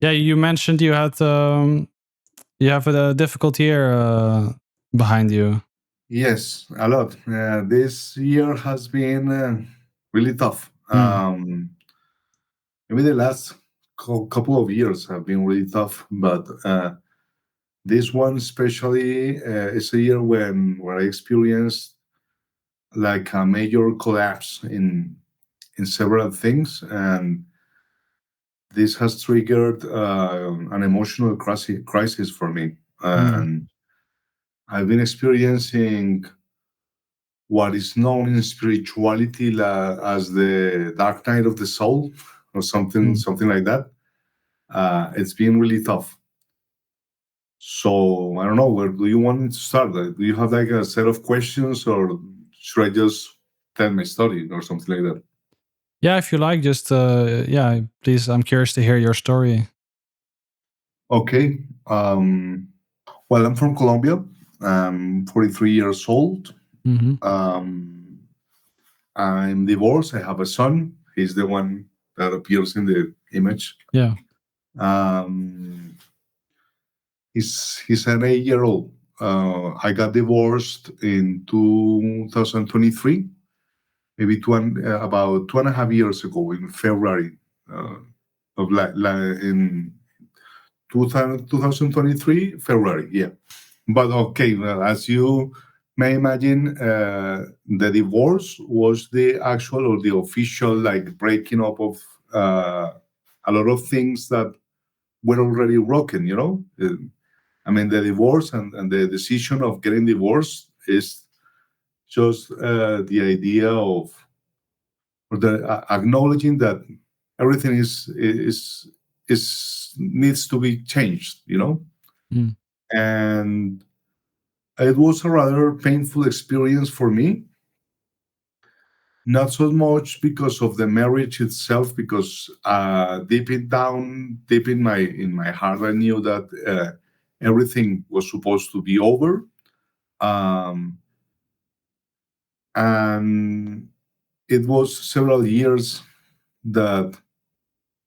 Yeah, you mentioned you have a difficult year behind you. Yes, a lot. This year has been really tough. Mm. Maybe the last couple of years have been really tough, but this one especially is a year where I experienced like a major collapse in several things, and this has triggered an emotional crisis for me. Mm. And I've been experiencing what is known in spirituality as the dark night of the soul, or Mm. something like that. It's been really tough. So I don't know, where do you want me to start? Do you have like a set of questions, or should I just tell my story or something like that? Yeah, if you like, just yeah, please. I'm curious to hear your story. Okay. Well, I'm from Colombia. I'm 43 years old. Hmm. Um, I'm divorced. I have a son. He's the one that appears in the image. Yeah. Um, he's an 8 year old. I got divorced in 2023, maybe about 2.5 years ago in February uh, of in 2023 February. Yeah, but okay. Well, as you may imagine, the divorce was the actual or the official like breaking up of a lot of things that were already broken. I mean, the divorce and the decision of getting divorced is just the idea of or the acknowledging that everything is needs to be changed. Mm. And it was a rather painful experience for me. Not so much because of the marriage itself, because deep in my heart, I knew that everything was supposed to be over. Um, and it was several years that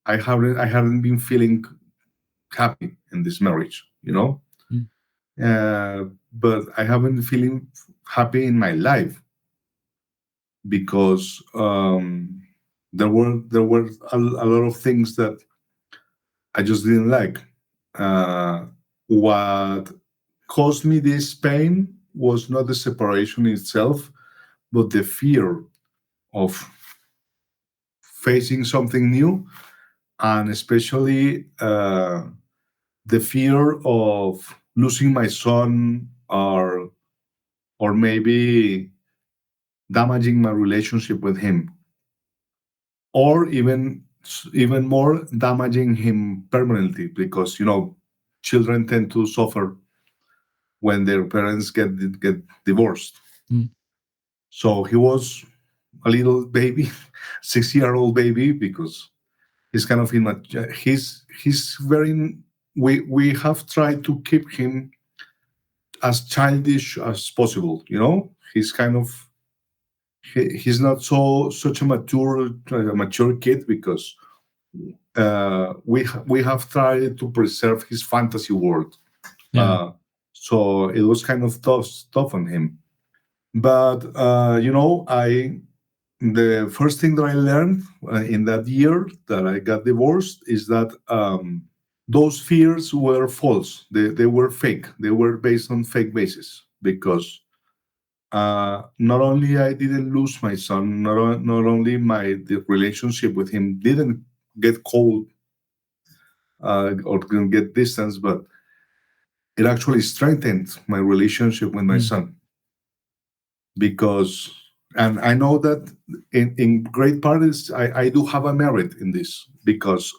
I hadn't been feeling happy in this marriage, Mm. but I haven't been feeling happy in my life because there were a lot of things that I just didn't like. Uh, what caused me this pain was not the separation itself, but the fear of facing something new, and especially the fear of losing my son, or maybe damaging my relationship with him, or even more damaging him permanently, because children tend to suffer when their parents get divorced. Mm. So he was a little baby, 6 year old baby, because he's kind of immature. He's very. We have tried to keep him as childish as possible. He's kind of he's not such a mature kid, because we have tried to preserve his fantasy world. Yeah. Uh, so it was kind of tough on him. But I the first thing that I learned in that year that I got divorced is that those fears were false. They were fake. They were based on fake basis, because not only I didn't lose my son, not only the relationship with him didn't get cold or didn't get distance, but it actually strengthened my relationship with my Mm. son. Because, and I know that in great part is I do have a merit in this, because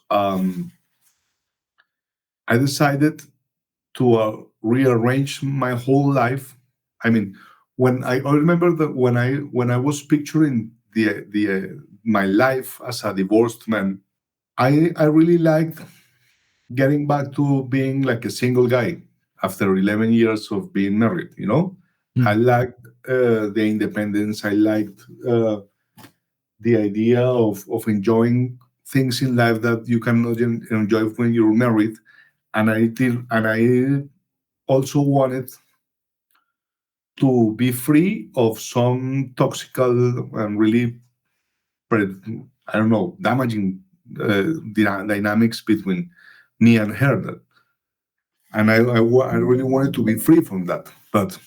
I decided to rearrange my whole life. I mean, I remember that when I was picturing the my life as a divorced man, I really liked getting back to being like a single guy after 11 years of being married. I Mm. liked the independence. I liked the idea of enjoying things in life that you cannot enjoy when you're married. And I also wanted to be free of some toxical and really, I don't know, damaging dynamics between me and her. And I really wanted to be free from that. But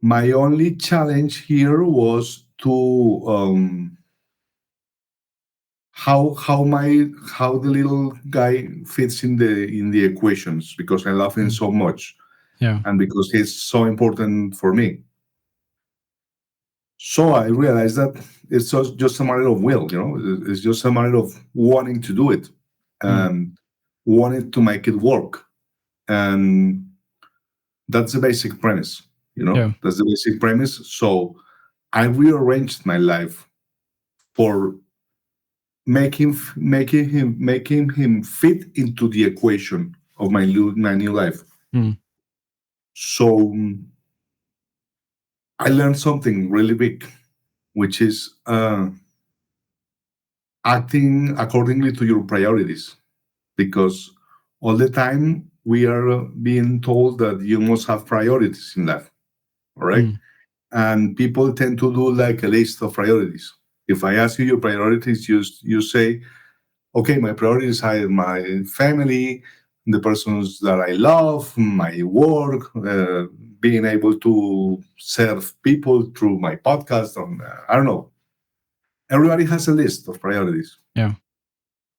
my only challenge here was to how the little guy fits in the equations, because I love him Mm. so much Yeah. and because he's so important for me. So I realized that it's just a matter of will, it's just a matter of wanting to do it Mm. and wanting to make it work. And that's the basic premise, Yeah. that's the basic premise. So I rearranged my life for making him fit into the equation of my new life. Mm. So I learned something really big, which is acting accordingly to your priorities, because all the time we are being told that you must have priorities in life, all right? Mm. And people tend to do like a list of priorities. If I ask you your priorities, you say, okay, my priorities are my family, the persons that I love, my work, being able to serve people through my podcast. I don't know. Everybody has a list of priorities, Yeah.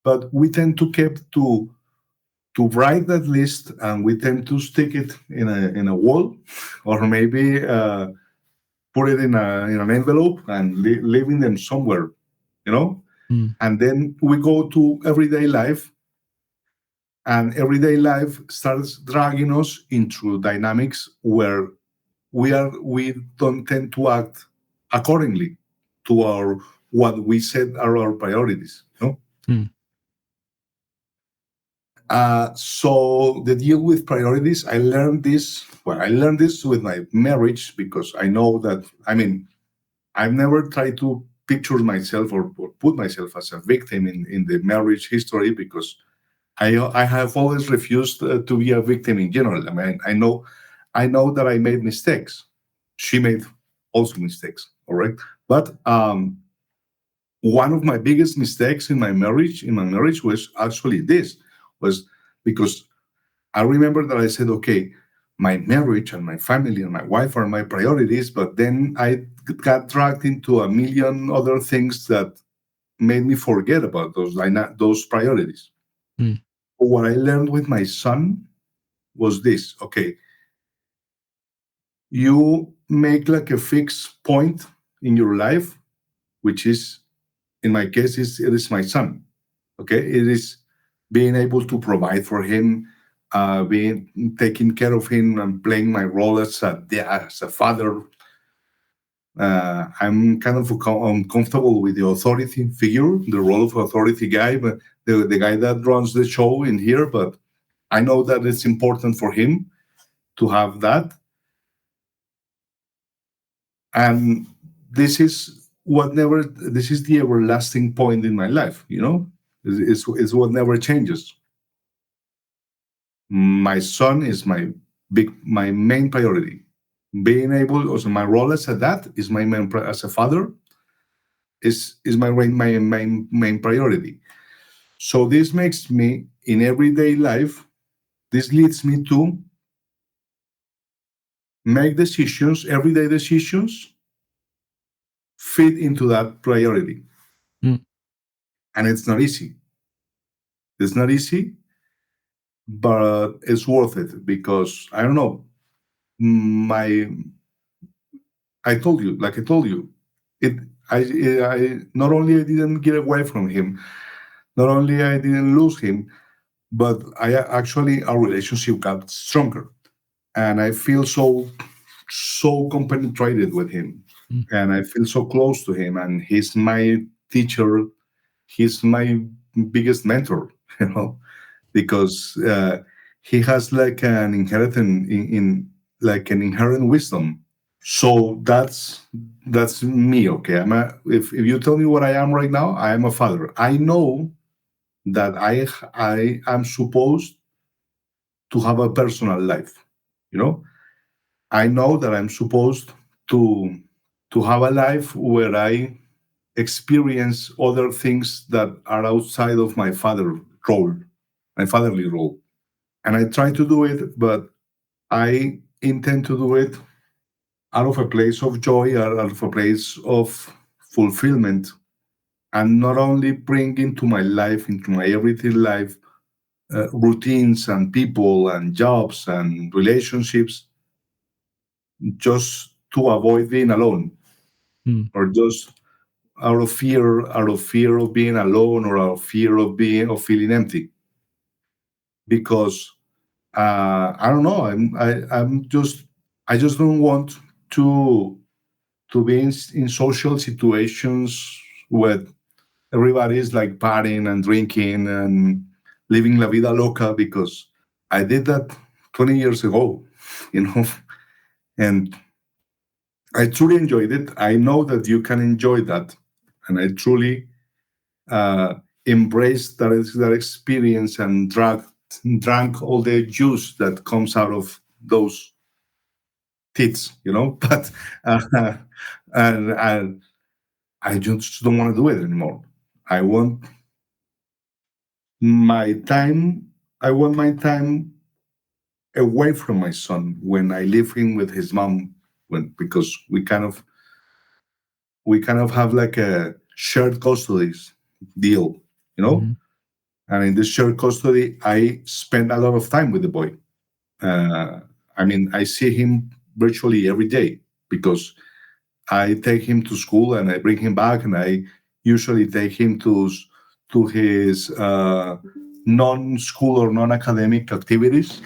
but we tend to keep to write that list, and we tend to stick it in a wall, or maybe put it in an envelope and leaving them somewhere, you know. Mm. And then we go to everyday life, and everyday life starts dragging us into dynamics where we don't tend to act accordingly to our what we said are our priorities, Mm. So the deal with priorities, I learned this. Well, I learned this with my marriage, because I know that, I mean, I've never tried to picture myself or put myself as a victim in the marriage history, because I have always refused to be a victim in general. I mean, I know that I made mistakes. She made also mistakes. All right, but one of my biggest mistakes in my marriage was actually this, was because I remember that I said, okay, my marriage and my family and my wife are my priorities, but then I got dragged into a million other things that made me forget about those priorities. Mm. What I learned with my son was this: okay, you make like a fixed point in your life, which is, in my case, it is my son. Okay, it is being able to provide for him, being taking care of him, and playing my role as a father. I'm kind of uncomfortable with the authority figure, the role of authority guy, but the guy that runs the show in here. But I know that it's important for him to have that. And this is the everlasting point in my life, it's what never changes. My son is my main priority. Being able, also my role as a dad is my as a father is my main priority. So this makes me, in everyday life, this leads me to make decisions, everyday decisions, fit into that priority. Mm. And it's not easy. It's not easy, but it's worth it, because I don't know, my I told you, it I not only I didn't get away from him, not only I didn't lose him, but actually our relationship got stronger, and I feel so compenetrated with him, Mm. and I feel so close to him, and he's my teacher, he's my biggest mentor, because he has like an inherent wisdom, So that's me. Okay, if you tell me what I am right now, I am a father. I know that I am supposed to have a personal life. You know, I know that I'm supposed to to have a life where I experience other things that are outside of role, my fatherly role. And I try to do it, but I intend to do it out of a place of joy, out of a place of fulfillment, and not only bring into my life, into my everyday life, routines and people and jobs and relationships, just to avoid being alone, Mm. or just out of fear of being alone, or out of fear of feeling empty. Because I don't know, I just don't want to be in social situations where everybody is like partying and drinking and living la vida loca, because I did that 20 years ago, you know, and I truly enjoyed it. I know that you can enjoy that, and I truly uh, embraced that experience and drank all the juice that comes out of those tits, you know. But uh, and I just don't want to do it anymore. I want my time. I want my time away from my son when I live in with his mom. Because we kind of have like a shared custody deal, you know. Mhm. And in this shared custody, I spend a lot of time with the boy. Uh, I mean, I see him virtually every day, because I take him to school and I bring him back, and I usually take him to his non-school or non-academic activities,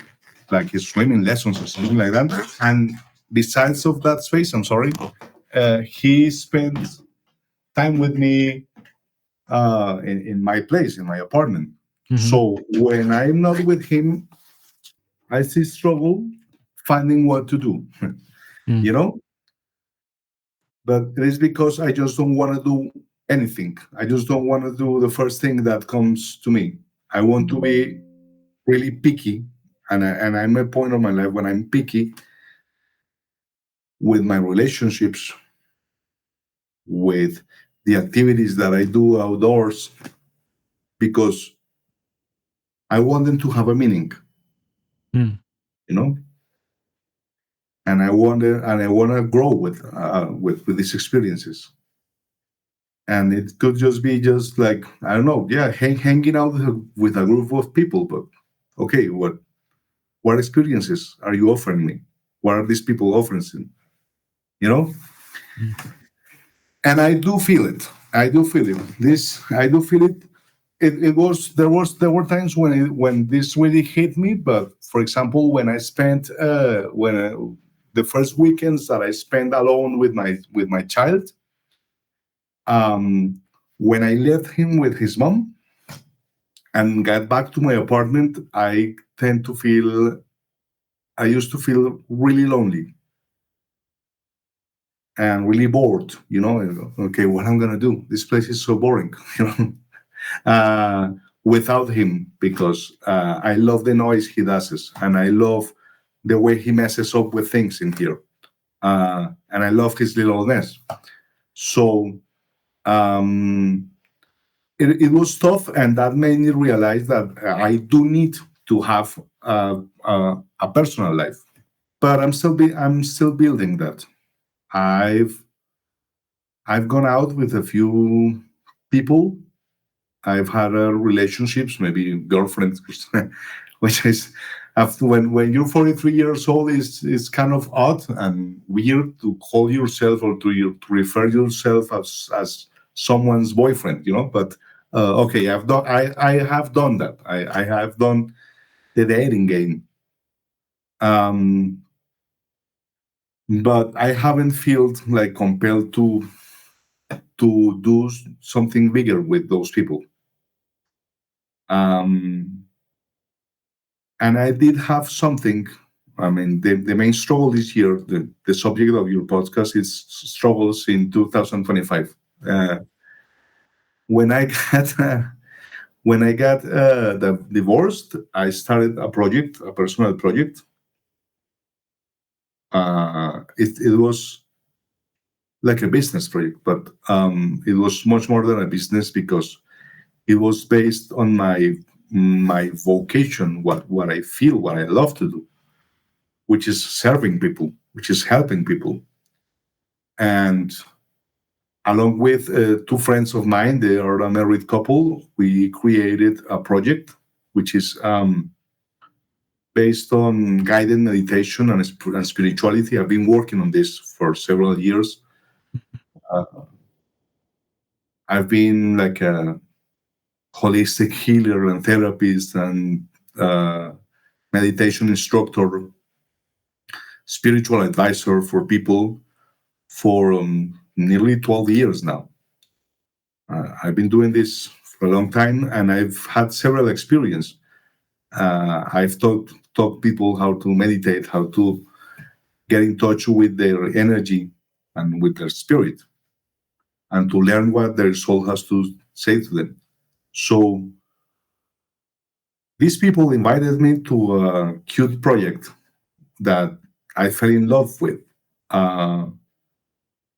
like his swimming lessons or something like that. And besides of that space, I'm sorry, he spends time with me in my place, in my apartment. Mhm. So when I'm not with him, I see struggle finding what to do, Mm. you know. But it is because I just don't want to do anything. I just don't want to do the first thing that comes to me. I want to be really picky, and I'm at a point of my life when I'm picky with my relationships, with the activities that I do outdoors, because I want them to have a meaning, Mm. you know, and I want to grow with these experiences. And it could just be just like, I don't know, yeah, hanging out with a group of people. But okay, what experiences are you offering me? What are these people offering? You know, Mm. and I do feel it. I do feel it. This I do feel it. There were times when this really hit me. But for example, when I spent when the first weekends that I spent alone with my child, um, when I left him with his mom and got back to my apartment, tend to feel I used to feel really lonely and really bored. You know, okay, what I'm gonna do? This place is so boring. You know, without him, because I love the noise he does, and I love the way he messes up with things in here, and I love his little mess. So um, it was tough, and that made me realize that I do need to have a personal life. But I'm still building that. I've I've gone out with a few people. I've had relationships, maybe girlfriends, which is after when you're 43 years old is kind of odd and weird to call yourself or to refer yourself as someone's boyfriend, you know. But okay, I have done that. I have done the dating game, um, but I haven't felt like compelled to do something bigger with those people. Um, and I did have something. I mean, the main struggle this year, the subject of your podcast is struggles in 2025. Uh, when I got when I got divorced, I started a project, a personal project. It was like a business project, but it was much more than a business because it was based on my vocation, what I feel, what I love to do, which is serving people, which is helping people. And along with two friends of mine, they are a married couple, we created a project which is based on guided meditation and spirituality. I've been working on this for several years. Uh, I've been like a holistic healer and therapist and uh, meditation instructor, spiritual advisor for people for nearly 12 years now. I've been doing this for a long time, and I've had several experiences. I've taught people how to meditate, how to get in touch with their energy and with their spirit, and to learn what their soul has to say to them. So these people invited me to a cute project that I fell in love with. Uh,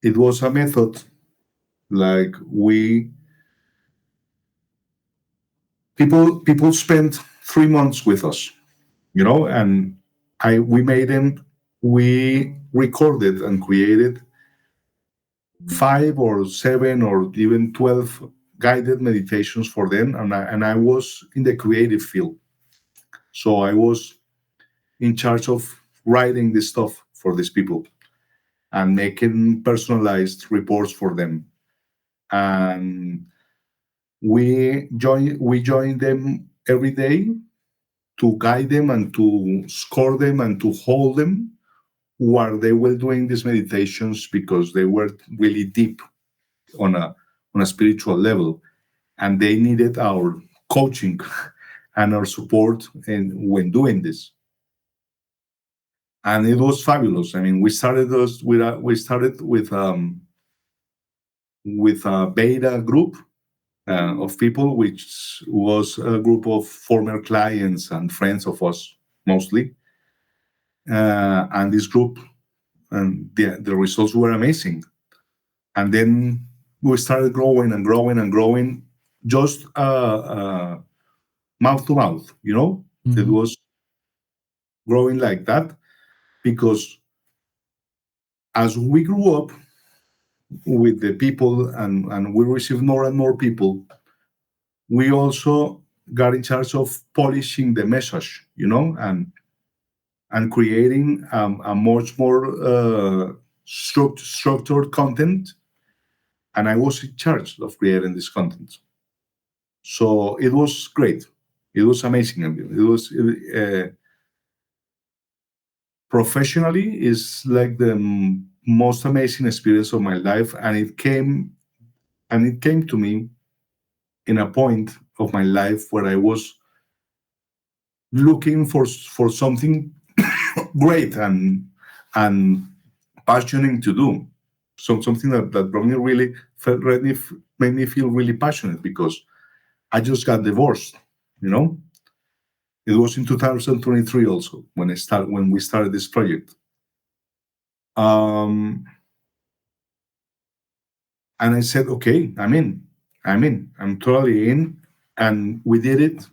it was a method like we people spent 3 months with us, and I we made them. We recorded and created 5 or 7 or even 12 guided meditations for them, and I was in the creative field, so I was in charge of writing this stuff for these people and making personalized reports for them. And we join them every day to guide them and to score them and to hold them while they were doing these meditations, because they were really deep on a spiritual level, and they needed our coaching and our support when doing this. And it was fabulous. I mean, we started with a beta group of people, which was a group of former clients and friends of us mostly. And this group, and the results were amazing. And then we started growing and growing and growing, just mouth to mouth. It Mhm. was growing like that because as we grew up with the people, and we received more and more people, we also got in charge of polishing the message, and creating a much more structured content. And I was in charge of creating this content. So it was great. It was amazing. I mean, it was professionally is like the most amazing experience of my life, and it came to me in a point of my life where I was looking for something great and passionate to do. Something that brought me really felt really made me feel really passionate, because I just got divorced. You know, it was in 2023 also when we started this project. Um, and I said, okay, I'm totally in, and we did it.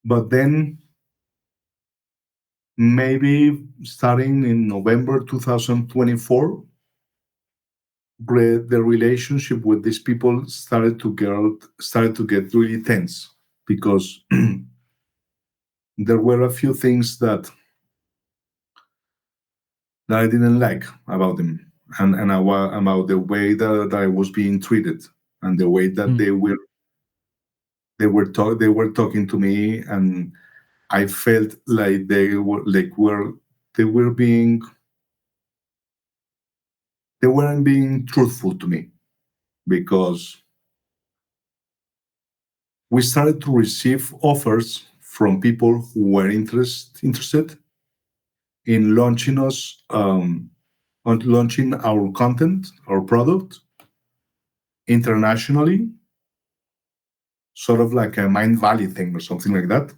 But then maybe starting in November 2024, the relationship with these people started to get really tense, because there were a few things that I didn't like about them, about the way that I was being treated, and the way that Mm. they were talking to me, and I felt like they weren't being truthful to me, because we started to receive offers from people who were interested, in launching us on launching our content, our product internationally, sort of like a Mind Valley thing or something like that.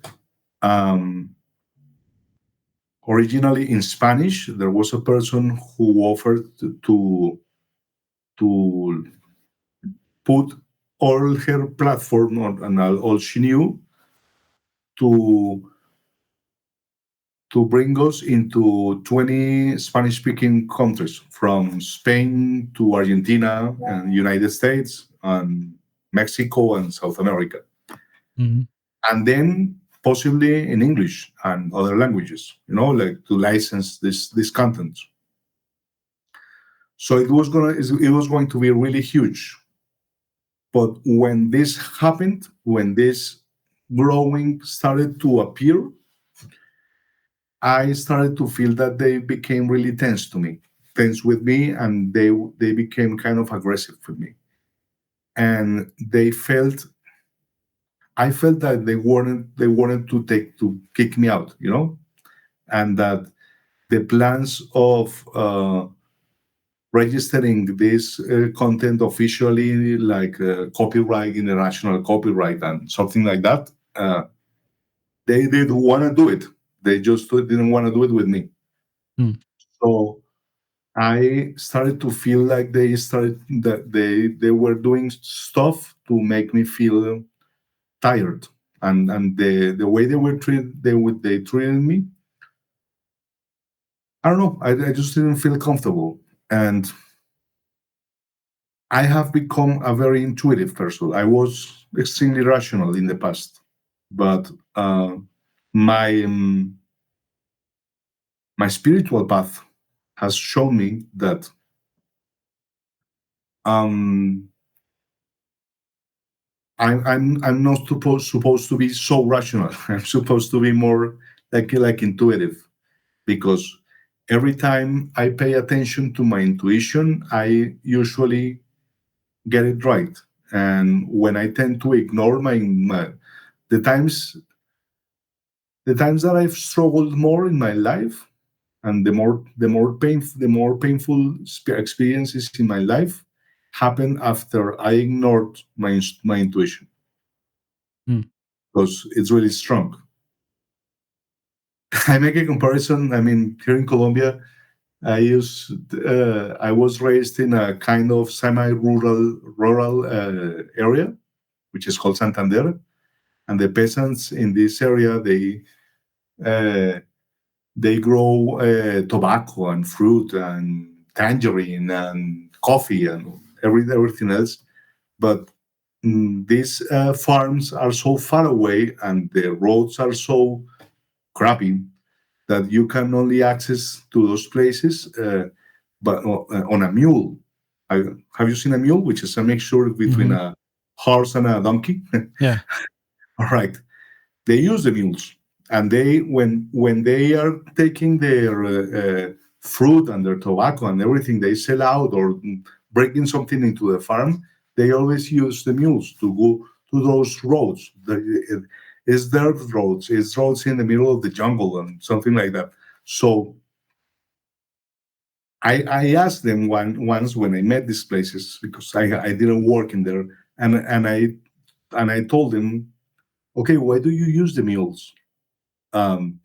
Um, Originally in Spanish, there was a person who offered to put all her platform on, and all she knew to bring us into 20 Spanish-speaking countries, from Spain to Argentina and United States and Mexico and South America, Mm-hmm. and then possibly in English and other languages. Like to license this content. So it was going to be really huge. But when this happened, when this growing started to appear, I started to feel that they became really tense with me, and they became kind of aggressive with me. And I felt that they wanted to kick me out, and that the plans of registering this content officially, like copyright, international copyright, and something like that, they didn't want to do it. They just didn't want to do it with me. Mm. So I started to feel like they were doing stuff to make me feel tired, and the way they treated me, I don't know, I just didn't feel comfortable. And I have become a very intuitive person. I was extremely rational in the past, but my my spiritual path has shown me that um, I'm not supposed to be so rational. I'm supposed to be more like intuitive, because every time I pay attention to my intuition, I usually get it right. And when I tend to ignore the times the times that I've struggled more in my life, and the more painful experiences in my life happen after I ignored my intuition, Mm. because it's really strong. I make a comparison. I mean, here in Colombia, I was raised in a kind of semi-rural area, which is called Santander, and the peasants in this area, uh, they grow tobacco and fruit and tangerine and coffee and everything else. But these farms are so far away, and the roads are so crappy, that you can only access to those places but on a mule. Have you seen a mule, which is a mixture between Mm-hmm. a horse and a donkey? Yeah. All right. They use the mules, and when they are taking their fruit and their tobacco and everything they sell out, or bringing something into the farm, they always use the mules to go to those roads. It's dirt roads, it's roads in the middle of the jungle and something like that. So I asked them once when I met these places, because I didn't work in there, and I told them, okay, why do you use the mules? um,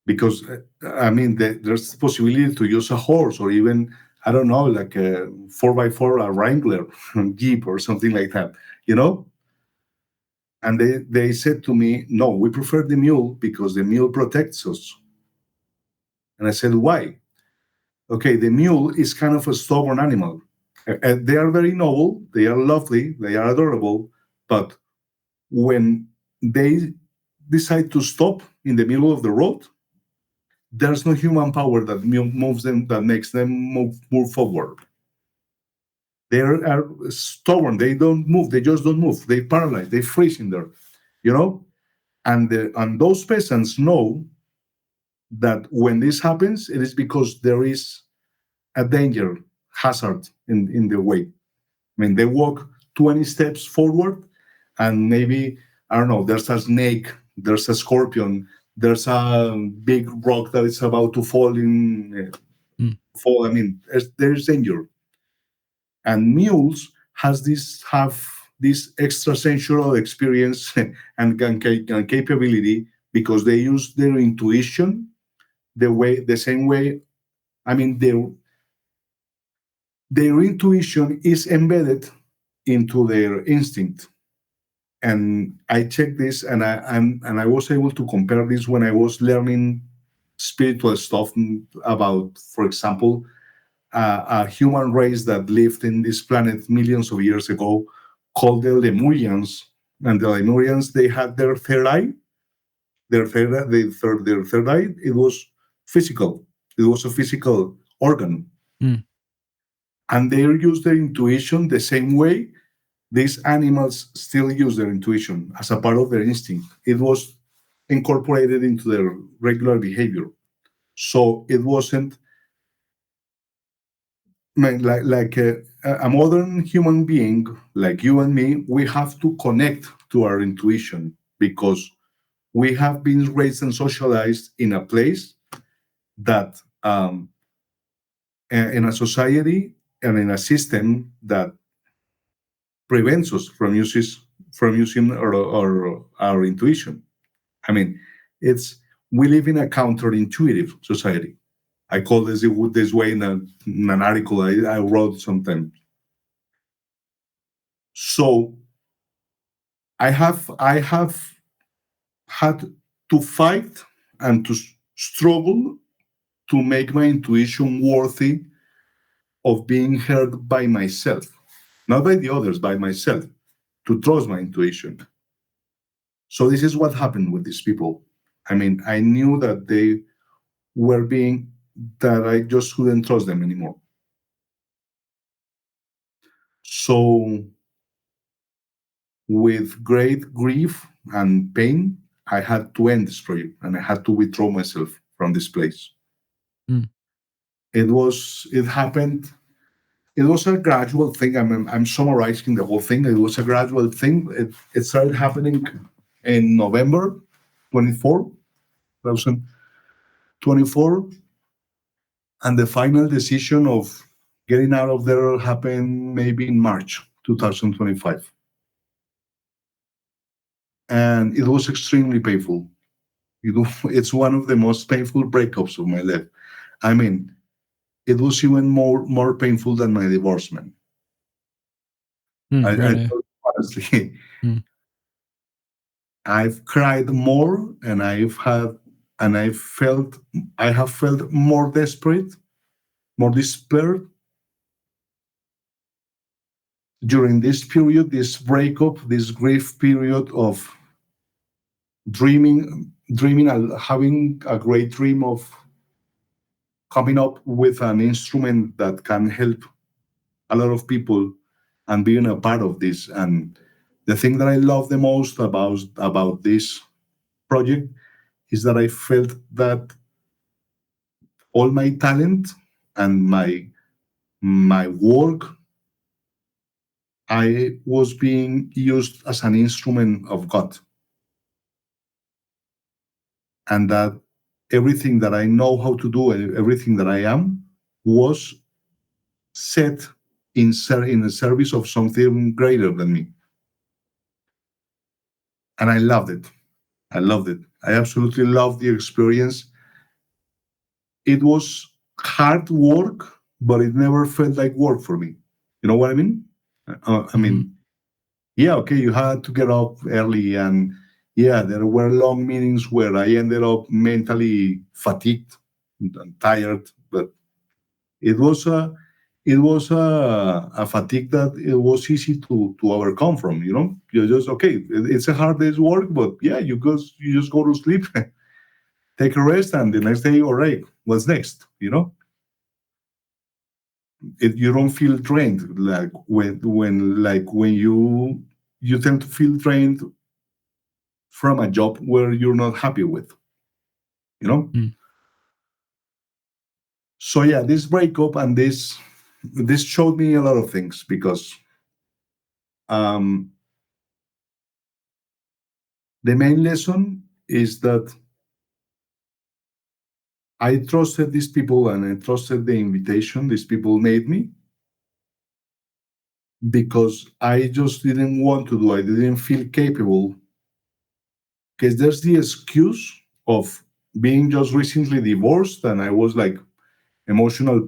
because I mean, there's the possibility to use a horse, or even, I don't know, like a 4x4, a Wrangler Jeep or something like that, you know. And they said to me, no, we prefer the mule because the mule protects us. And I said, why? Okay, the mule is kind of a stubborn animal. They are very noble, they are lovely, they are adorable, but when they decide to stop in the middle of the road, there's no human power that moves them, that makes them move forward. They are stubborn. They don't move. They just don't move. They paralyze. They freeze in there, you know. And those peasants know that when this happens, it is because there is a danger, hazard in the way. I mean, they walk 20 steps forward, and maybe, I don't know, there's a snake, there's a scorpion, there's a big rock that is about to fall in Mm. fall. I mean, there's danger. And mules have this extrasensual experience and capability because they use their intuition the same way. I mean, their intuition is embedded into their instinct. And I checked this, and I was able to compare this when I was learning spiritual stuff about, for example, a human race that lived in this planet millions of years ago, called the Lemurians. And the Lemurians, they had their third eye. Their third eye. It was physical. It was a physical organ, Mm. and they use their intuition the same way these animals still use their intuition as a part of their instinct. It was incorporated into their regular behavior. So it wasn't like a modern human being like you and me. We have to connect to our intuition because we have been raised and socialized in a place that, in a society and in a system that prevents us from using our intuition. I mean, it's we live in a counterintuitive society. I call this way in an article I wrote sometime. So I have had to fight and to struggle to make my intuition worthy of being heard by myself, not by the others, by myself, to trust my intuition. So this is what happened with these people. I mean, I knew that they were being that I just couldn't trust them anymore. So with great grief and pain, I had to end this project and I had to withdraw myself from this place. Mm. It happened. It was a gradual thing. I'm summarizing the whole thing. It was a gradual thing. It started happening in November 24, 2024, and the final decision of getting out of there happened maybe in March 2025. And it was extremely painful. It's one of the most painful breakups of my life. I mean, it was even more painful than my divorcement. Mm. I Really? honestly, Mm. I've cried more, and I have felt more desperate, more despair during this period, this breakup, this grief period of having a great dream of coming up with an instrument that can help a lot of people and being a part of this. And the thing that I love the most about this project is that I felt that all my talent and my work, I was being used as an instrument of God, and that everything that I know how to do, everything that I am, was set in the service of something greater than me. And I loved it. I loved it. I absolutely loved the experience. It was hard work, but it never felt like work for me. You know what I mean? I Mm-hmm. mean, yeah, okay, you had to get up early, and yeah, there were long meetings where I ended up mentally fatigued and tired, but it was a a fatigue that it was easy to overcome from. You just okay, it's a hard day's work, but yeah, you just go to sleep, take a rest, and the next day, all right, what's next? You don't feel drained like when you tend to feel drained from a job where you're not happy with, you know. Mm. So yeah, this breakup and this showed me a lot of things because um, the main lesson is that I trusted these people and I trusted the invitation these people made me because I just didn't want to do. I didn't feel capable because there's the excuse of being just recently divorced and I was like emotionally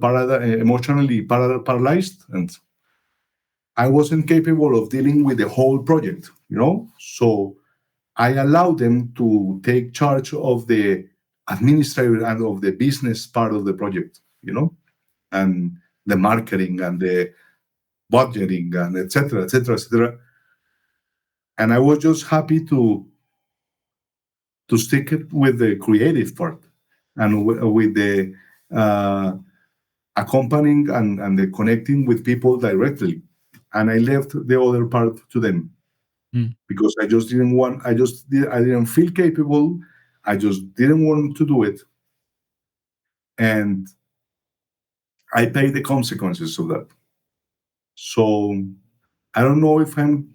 paralyzed, and I wasn't capable of dealing with the whole project, So I allowed them to take charge of the administrative and of the business part of the project, and the marketing and the budgeting and etc. etc. etc. And I was just happy to stick it with the creative part and with the uh, accompanying and the connecting with people directly. And I left the other part to them Mm. because I just didn't want. I didn't feel capable. I just didn't want to do it, and I paid the consequences of that. So I don't know if I'm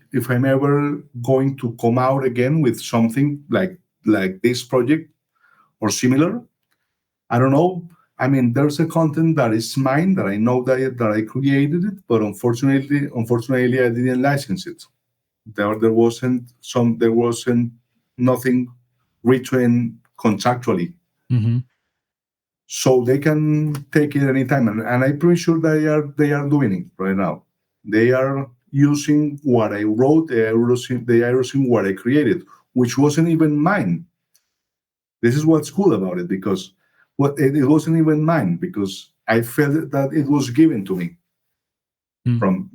ever going to come out again with something like this project or similar. I don't know. I mean, there's a content that is mine that I know that I created it, but unfortunately, I didn't license it. There wasn't nothing written contractually, Mhm. so they can take it anytime, and I'm pretty sure they are doing it right now. They are using what I wrote. They are using what I created, which wasn't even mine. This is what's cool about it because it wasn't even mine because I felt that it was given to me Mm. from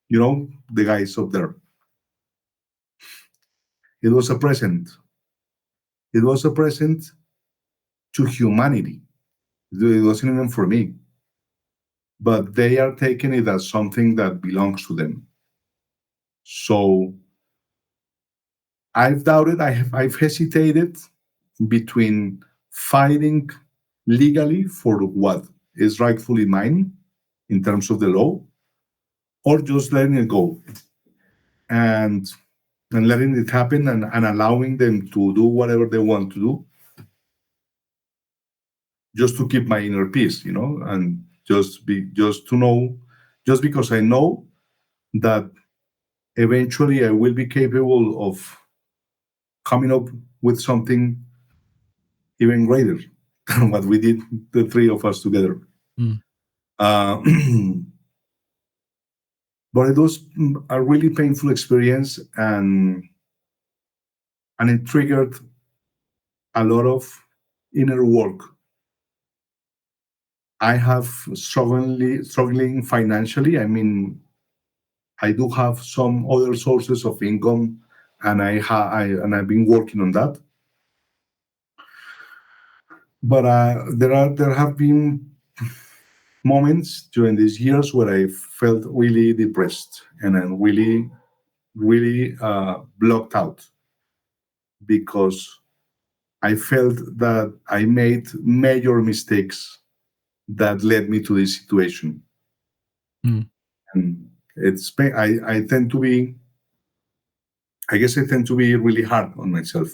the guys up there. It was a present. It was a present to humanity. It wasn't even for me, but they are taking it as something that belongs to them. So I've doubted. I've hesitated between fighting legally for what is rightfully mine in terms of the law, or just letting it go and letting it happen and allowing them to do whatever they want to do, just to keep my inner peace, and just to know, just because I know that eventually I will be capable of coming up with something even greater than what we did, the three of us together. Mm. Uh, but it was a really painful experience, and it triggered a lot of inner work. I have struggling financially. I mean, I do have some other sources of income, and I've been working on that. But there have been moments during these years where I felt really depressed and I'm really blocked out because I felt that I made major mistakes that led me to this situation. Mm. And I tend to be, I guess I tend to be really hard on myself.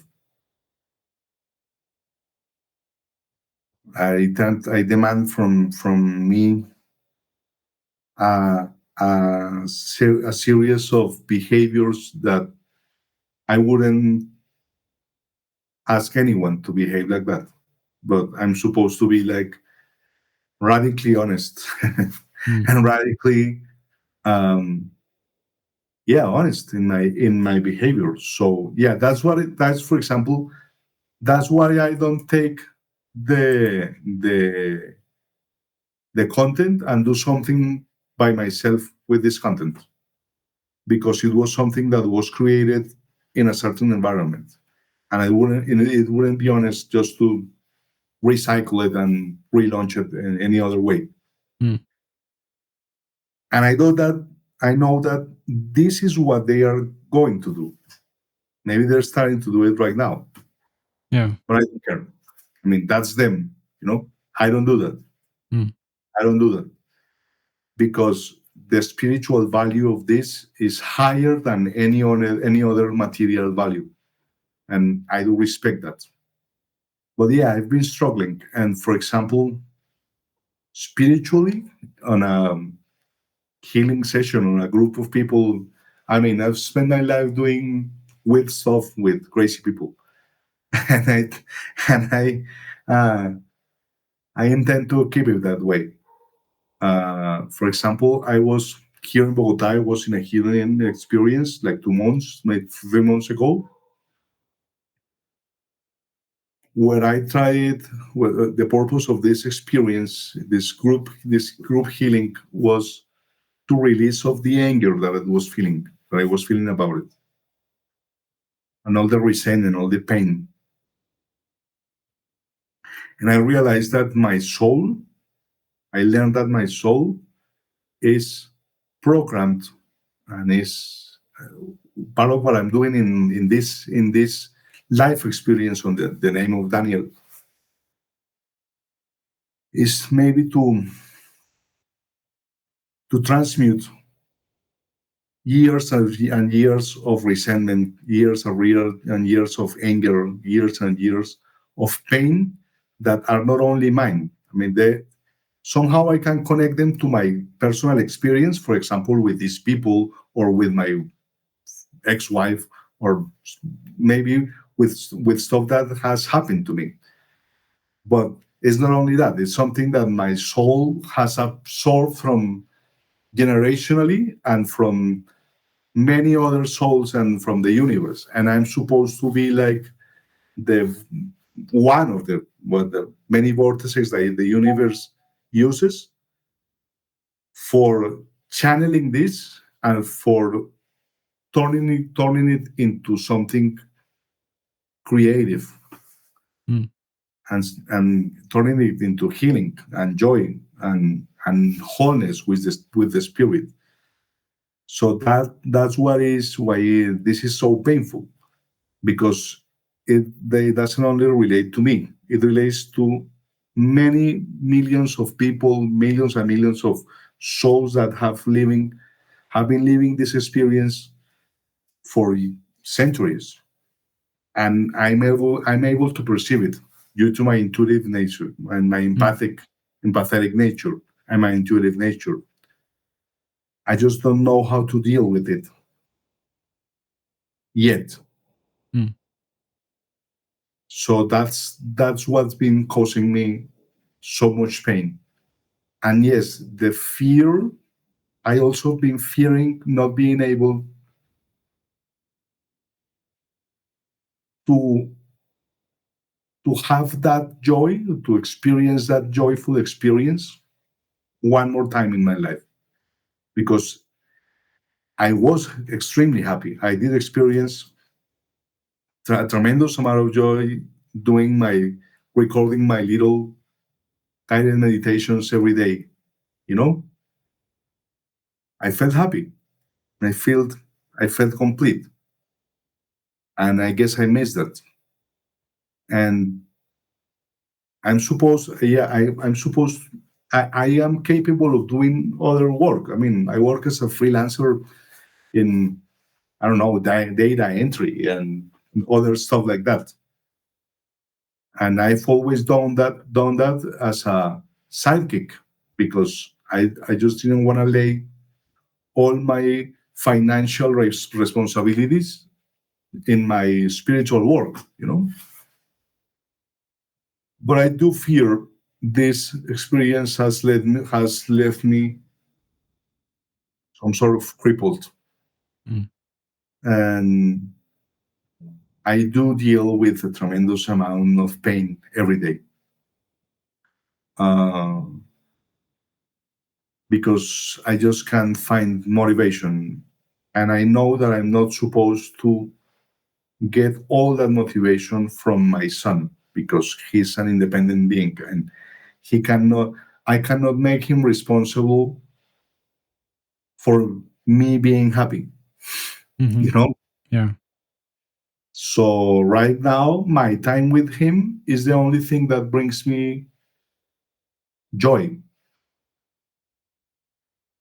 I demand from me uh, a series of behaviors that I wouldn't ask anyone to behave like that. But I'm supposed to be like radically honest Mm. and radically, um, yeah, honest in my behavior. So yeah, that's for example, that's why I don't take the the the content and do something by myself with this content because it was something that was created in a certain environment, and it wouldn't be honest just to recycle it and relaunch it in any other way. Mm. And I know that this is what they are going to do. Maybe they're starting to do it right now, Yeah. but I don't care. I mean, that's them. I don't do that. Mm. I don't do that because the spiritual value of this is higher than any other material value, and I do respect that. But yeah, I've been struggling. And for example, spiritually, on a healing session, on a group of people, I mean, I've spent my life doing weird stuff with crazy people. and I, and I intend to keep it that way. For example, I was here in Bogota. I was in a healing experience like 2 months, maybe 3 months ago, where I tried. Well, the purpose of this experience, this group healing, was to release of the anger that that I was feeling about it, and all the resentment, all the pain. And I realized that my soul, I learned that my soul is programmed and is part of what I'm doing in this life experience on the name of Daniel is maybe to transmute years and years of resentment, years of anger, years and years of pain that are not only mine. I mean, they somehow I can connect them to my personal experience, for example, with these people or with my ex-wife, or maybe with stuff that has happened to me. But it's not only that; it's something that my soul has absorbed from generationally and from many other souls and from the universe. And I'm supposed to be like the one of the many vortices that the universe uses for channeling this and for turning it into something creative, Mm. and turning it into healing and joy and wholeness with the spirit. So that's why this is so painful, because they doesn't only relate to me, it relates to many millions of people, millions and millions of souls that have been living this experience for centuries. And I'm able to perceive it due to my intuitive nature and my Mm. empathetic nature and my intuitive nature. I just don't know how to deal with it yet. Mm. So that's what's been causing me so much pain. And yes, the fear, I also been fearing not being able to have that joy, to experience that joyful experience one more time in my life. Because I was extremely happy. I did experience a tremendous amount of joy doing recording my little guided meditations every day. You know, I felt happy. I felt complete, and I guess I missed that. And I'm supposed. I am capable of doing other work. I mean, I work as a freelancer in, I don't know, data entry and other stuff like that. And I've always done that as a sidekick, because I just didn't want to lay all my financial responsibilities in my spiritual work, But I do fear this experience has left me some sort of crippled, Mm. and I do deal with a tremendous amount of pain every day, uh, because I just can't find motivation, and I know that I'm not supposed to get all that motivation from my son, because he's an independent being, and he cannot I cannot make him responsible for me being happy, Hmm. you know Yeah. so right now my time with him is the only thing that brings me joy,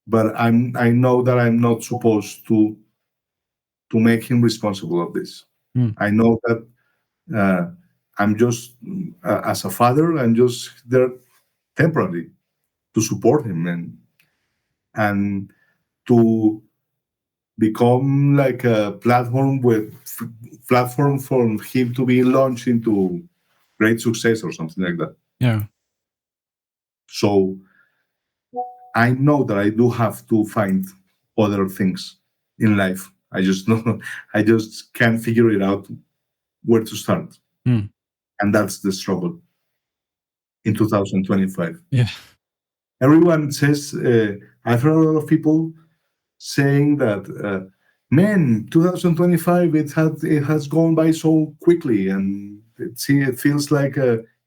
but I know that I'm not supposed to make him responsible of this. Mm. I know that, uh, I'm just as a father. I'm just there temporarily to support him and to become like a platform for him to be launched into great success or something like that. Yeah. So I know that I do have to find other things in life. I just know I just can't figure it out where to start, Mm. and that's the struggle in 2025. Yeah. Everyone says I've heard a lot of people saying that, man, 2025 it has gone by so quickly, and it feels like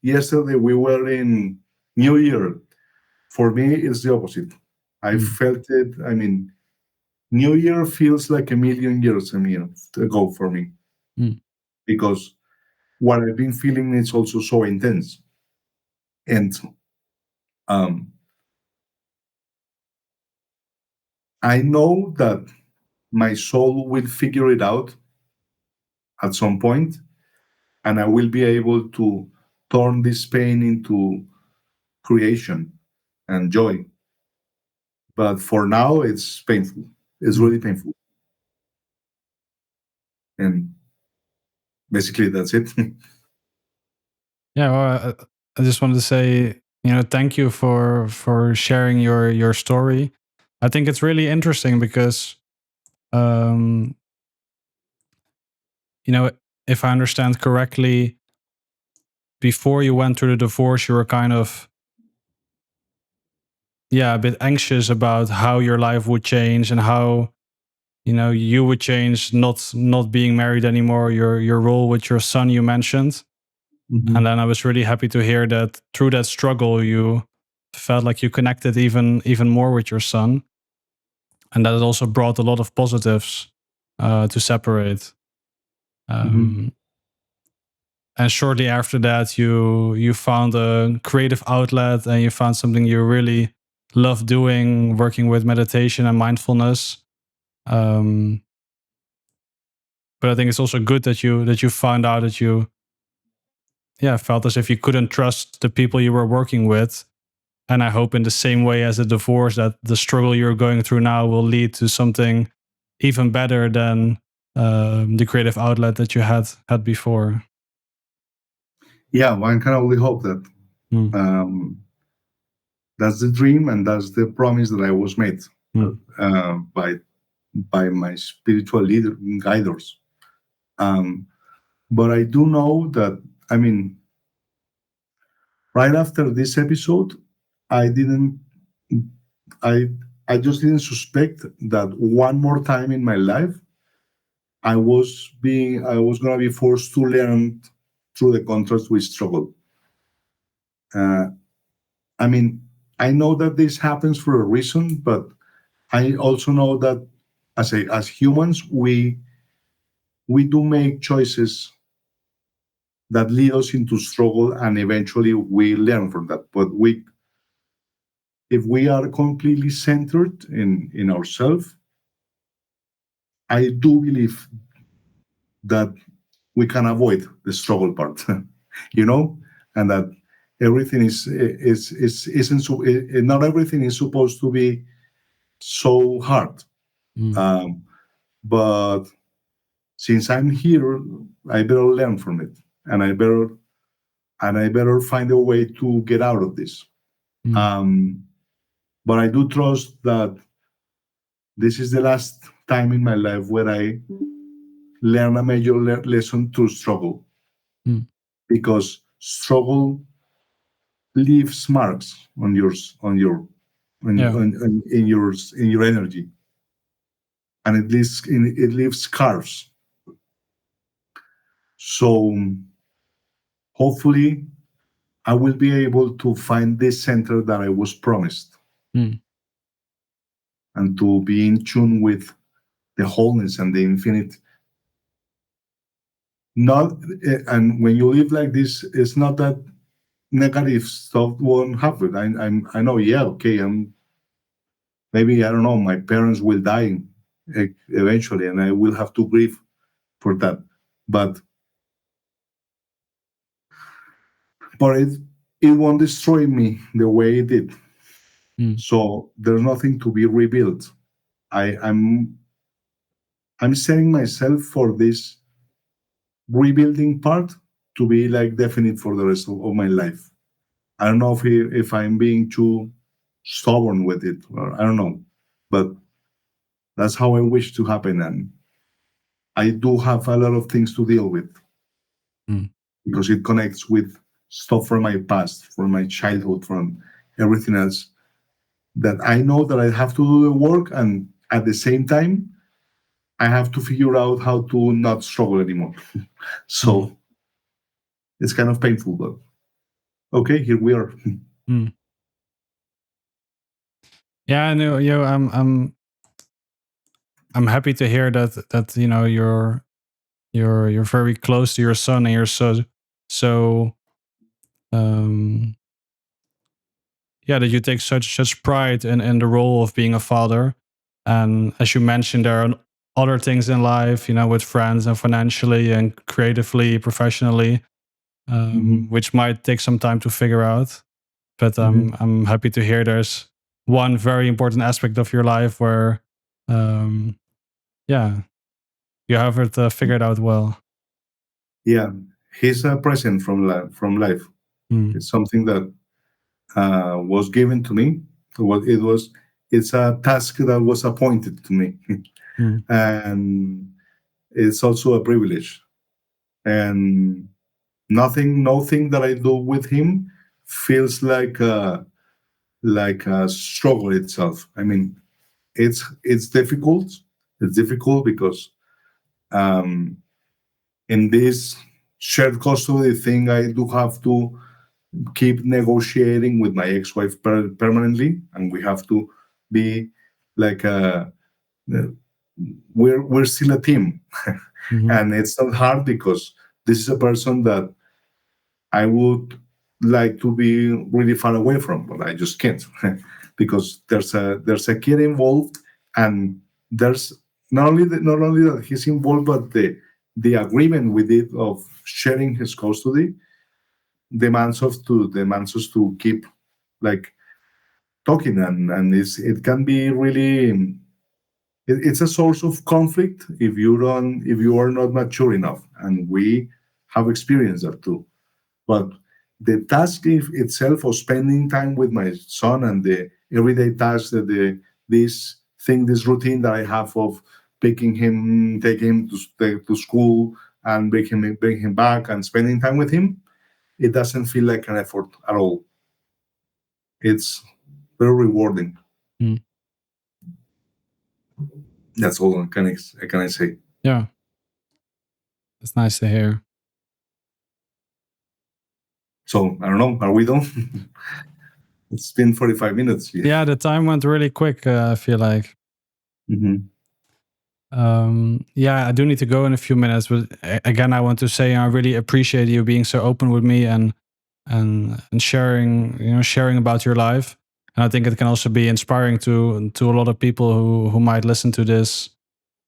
yesterday we were in New Year. For me, it's the opposite. I Mm. felt it. I mean, New Year feels like a million years ago for me, Mm. because what I've been feeling is also so intense, and um, I know that my soul will figure it out at some point, and I will be able to turn this pain into creation and joy. But for now, it's painful. It's Mm. really painful, and basically that's it. Yeah. Well, I just wanted to say, thank you for sharing your story. I think it's really interesting because, um, if I understand correctly, before you went through the divorce, you were kind of, yeah, a bit anxious about how your life would change and how, you would change, not being married anymore, your role with your son you mentioned. And Mhm. then I was really happy to hear that through that struggle you felt like you connected even more with your son, and that it also brought a lot of positives to separate. Mhm. Um, and shortly after that, you found a creative outlet and you found something you really love doing, working with meditation and mindfulness. Um, but I think it's also good that you found out that you, yeah, felt as if you couldn't trust the people you were working with. And I hope in the same way as a divorce, that the struggle you're going through now will lead to something even better than the creative outlet that you had before. Yeah, one can only hope that. Mm. Um, that's the dream, and that's the promise that I was made Mm. by my spiritual leader guiders. Um, but I do know that. I mean, right after this episode, I didn't. I I just didn't suspect that one more time in my life I was gonna be forced to learn through the contrast with struggle. Uh, I mean, I know that this happens for a reason, but I also know that as humans, we do make choices that lead us into struggle, and eventually we learn from that. But if we are completely centered in ourselves, I do believe that we can avoid the struggle part, you know, and that everything is isn't not everything is supposed to be so hard. Mm. Um, but since I'm here, I better learn from it, and I better find a way to get out of this. Mm. Um, but I do trust that this is the last time in my life where I learn a major lesson to struggle, Mm. because struggle leaves marks on yours on your Yeah. in your energy, and it leaves scars. So hopefully I will be able to find this center that I was promised, Mm. and to be in tune with the wholeness and the infinite. Not And when you live like this, it's not that negative stuff won't happen. I know. Yeah, okay. Maybe, I don't know. My parents will die eventually, and I will have to grieve for that. But but it won't destroy me the way it did. Mm, So there's nothing to be rebuilt. I'm setting myself for this rebuilding part to be like definite for the rest of my life. I don't know if I'm being too stubborn with it, or I don't know, but that's how I wish to happen. And I do have a lot of things to deal with mm, because it connects with stuff from my past, from my childhood, from everything else that I know that I have to do the work, and at the same time, I have to figure out how to not struggle anymore. mm, So it's kind of painful, but okay, here we are. mm. Yeah, I know. I'm happy to hear that you're very close to your son, and you're so um yeah, that you take such pride in the role of being a father. And as you mentioned, there are other things in life, with friends and financially and creatively, professionally, Mhm, which might take some time to figure out. But mhm. I'm happy to hear there's one very important aspect of your life where, um, yeah, you have it figured out well. Yeah, he's a present from life. Mm, It's something that was given to me. What it was, it's a task that was appointed to me, mm, and it's also a privilege. And nothing that I do with him feels like a struggle itself. I mean, it's difficult. It's difficult because um, in this shared custody thing, I do have to keep negotiating with my ex-wife permanently, and we have to be like uh, we're still a team, mhm, and it's not hard because this is a person that I would like to be really far away from, but I just can't because there's a kid involved, and there's not only that he's involved, but the agreement with it of sharing his custody demands us to keep like talking, and it can be really it's a source of conflict if you are not mature enough, and we have experienced that too. But the task itself of spending time with my son and the everyday tasks that this routine that I have of picking him, taking him to school, and bring him back and spending time with him, it doesn't feel like an effort at all. It's very rewarding. mm. That's all I can say. Yeah, it's nice to hear. So I don't know. Are we done? It's been 45 minutes. Yeah. Yeah, the time went really quick. I feel like. Hmm. Yeah, I do need to go in a few minutes, but again, I want to say I really appreciate you being so open with me and sharing, sharing about your life. And I think it can also be inspiring to a lot of people who might listen to this.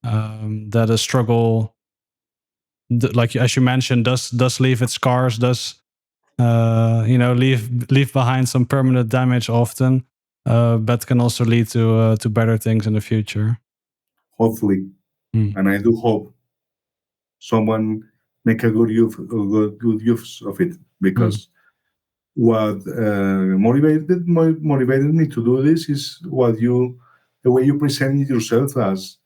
That a struggle, like as you mentioned, does leave its scars, does leave behind some permanent damage often, but can also lead to better things in the future. Hopefully, Mm, and I do hope someone make a good use of it, mm, because what motivated me to do this is the way you present yourself as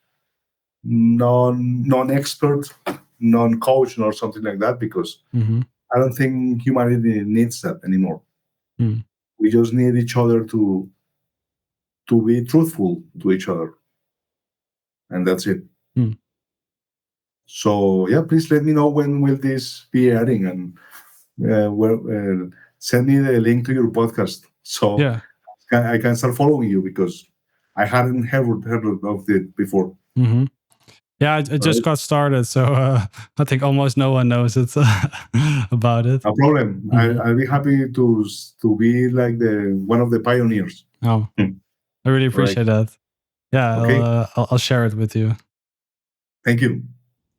non expert, non coach, or something like that, because mhm, I don't think humanity needs that anymore. mm, We just need each other to be truthful to each other, and that's it. mm. So yeah, please let me know when will this be airing, and send me the link to your podcast so Yeah. I can start following you, because I hadn't heard of it before. Mhm. Yeah, I All just right, got started, so I think almost no one knows it about it. no problem. Mhm. I'll be happy to be like the one of the pioneers. Oh, Hmm. I really All right. appreciate that. Yeah, Okay. I'll share it with you. Thank you.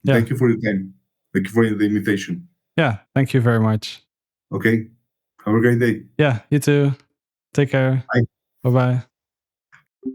Yeah, Thank you for your time. Thank you for the invitation. yeah. Thank you very much. Okay. Have a great day. Yeah, you too. Take care. Bye. Bye bye.